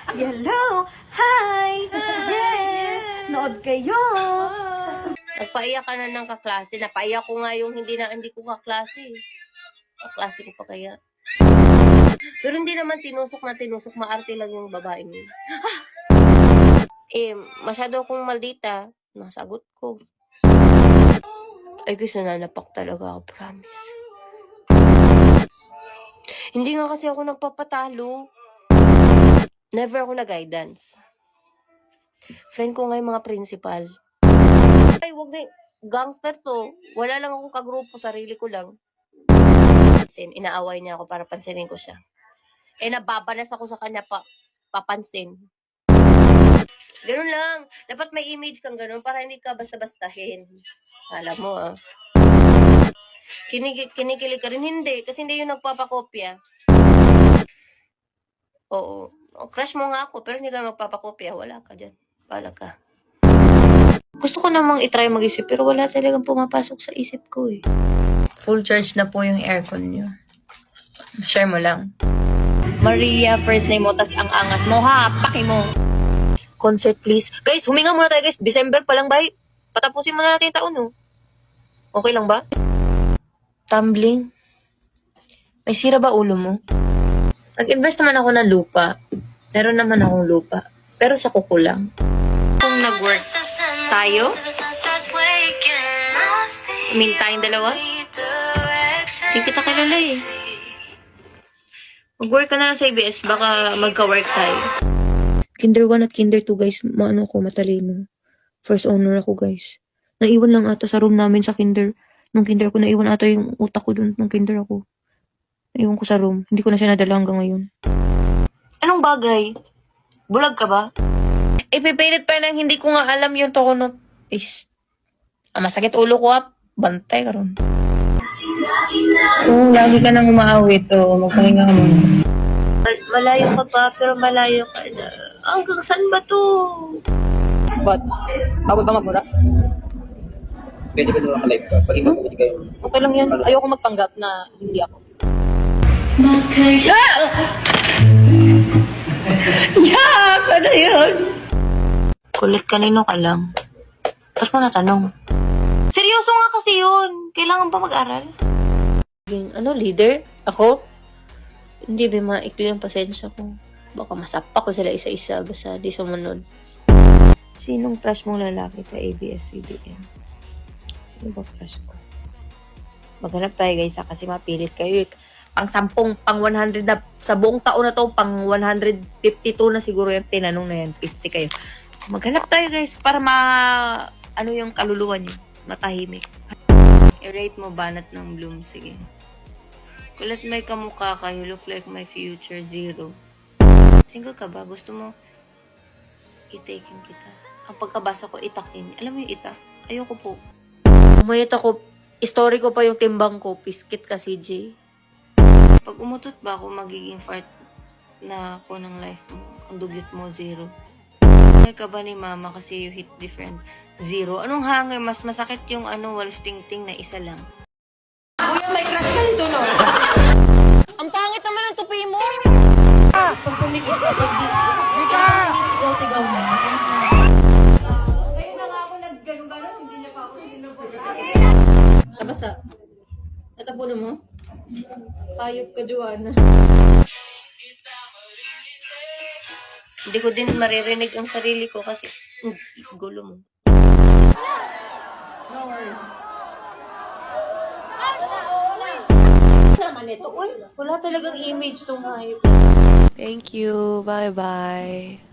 Hello! Hi! Yes! Nood kayo! Nagpaiyak ka na ng kaklase. Napaiyak ko nga yung hindi ko kaklase. Kaklase ko pa kaya. Pero hindi naman tinusok na tinusok. Maarte lang yung babaeng yun. Masyado akong maldita. Nasagot ko. Ay, gusto nanapak talaga ako, promise. Hindi nga kasi ako nagpapatalo. Never ako na-guidance. Friend ko nga yung mga principal. Ay, wag na gangster to. Wala lang akong kagrupo, sarili ko lang. Inaaway niya ako para pansinin ko siya. Nababanas ako sa kanya papansin. Ganun lang. Dapat may image kang ganun para hindi ka basta-bastahin. Alam mo Kinikilig ka rin. Hindi. Kasi hindi yung nagpapakopya. Oo. Crush mo nga ako, pero hindi ka magpapakopya. Wala ka dyan. Wala ka. Gusto ko namang itry mag-isip, pero wala talagang pumapasok sa isip ko eh. Full charge na po yung aircon nyo. Share mo lang. Maria, first name mo, tas ang angas mo, ha? Paki mo. Concert, please. Guys, huminga muna tayo, guys. December pa lang, bye. Patapusin muna natin yung taon, no? Okay lang ba? Tumbling. May sira ba ulo mo? Nag-invest naman ako ng lupa. Meron naman akong lupa. Pero sa kuko lang. Kung nag-work tayo, tayong dalawa, hindi kita kilala eh. Mag-work ka na lang sa ABS, baka magka-work tayo. Kinder 1 at Kinder 2, guys. Maano ako, matalino. First honor ako, guys. Naiwan lang ata sa room namin sa Kinder. Nung Kinder ako, naiwan ata yung utak ko dun. Nung Kinder ako. Naiwan ko sa room. Hindi ko na siya nadala hanggang ngayon. Anong bagay? Bulag ka ba? Ipipilit pa nang hindi ko nga alam yung tono. Masakit ulo ko bantay ka ron. Oo, lagi ka nang umaawit. Oo, magpahinga ka muna. Malayo ka pa, pero malayo ka na. Hanggang saan ba to? Ba't? Bawal ba magmura? Pwede ba naman ka-live ka? Pwede ka pwede kayo. Okay lang yan. Ayoko magpanggap na hindi ako. Ano yun? Kulit kanino ka lang. Ba't mo natanong? Seryoso nga kasi yun. Kailangan pa mag-aral? Leader? Ako? Hindi ba maikli ang pasensya ko. Baka masapak ko sila isa-isa basta di sumunod. Sinong crush mong lalaki sa ABS-CBN? Sino ba crush ko? Maghanap tayo guys kasi mapilit kayo. Pang 100 na, sa buong taon na to, pang 152 na siguro yung tinanong na yan. Piste kayo. Maghanap tayo guys para ano yung kaluluwa niyo. Matahimik. I-rate mo banat ng bloom. Sige. Kulit may kamukha ka. You look like my future 0. Single ka ba? Gusto mo itakin kita? Ang pagkabasa ko, itakin. Alam mo yung ita? Ayoko po. Umayat ako. Story ko pa yung timbang ko. Piskit ka, CJ. Pag umutot ba ako, magiging part na ako ng life mo. Ang dugyot mo, 0. Ay ka ba ni mama kasi you hit different? 0. Anong hangin? Mas masakit yung walis ting-ting na isa lang. Kuya, may crush ka nito, no? Ang pangit naman ang tupi mo. Pag pumikit ka, pag di hindi sigaw-sigaw mo. Ngayon na nga ako nag-ganun-ganun, hindi niya pa ako sinubod. Nabasa. Natapuno mo? Hayop ka, Joanna. Hindi ko din maririnig ang sarili ko kasi gulo mo. No worries. Naman ito. Uy, wala talagang image tong hayop. Thank you. Bye-bye.